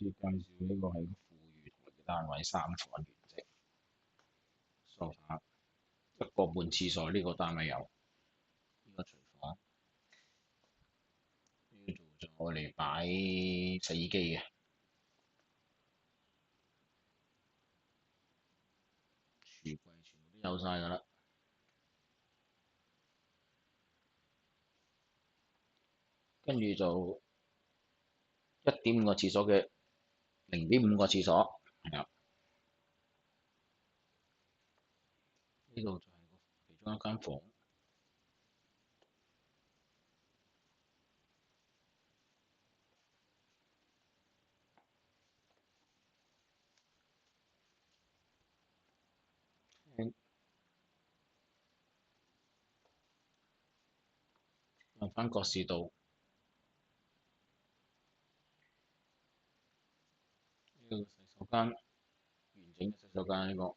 次介紹呢個係個富裕同嘅單位，三房原則，梳化1個半廁所，呢個單位有呢個廚房，呢度就我嚟擺洗衣機嘅，櫥櫃全部都有晒㗎啦。跟住就1.5個廁所嘅0.5個廁所，係啦，呢度就係其中一間房。望返覺士道，呢個洗手間，完整嘅洗手間呢個，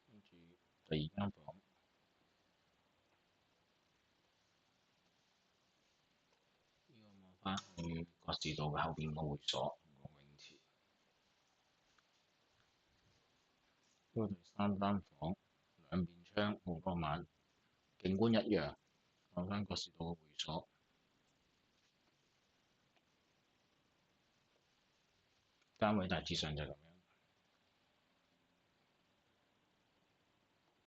跟住第二間房，呢個望返去覺士道嘅後邊個會所同個泳池。呢個第三間房，兩邊窗望個晚，景觀一樣，望返覺士道嘅會所。單位大致上就係咁樣。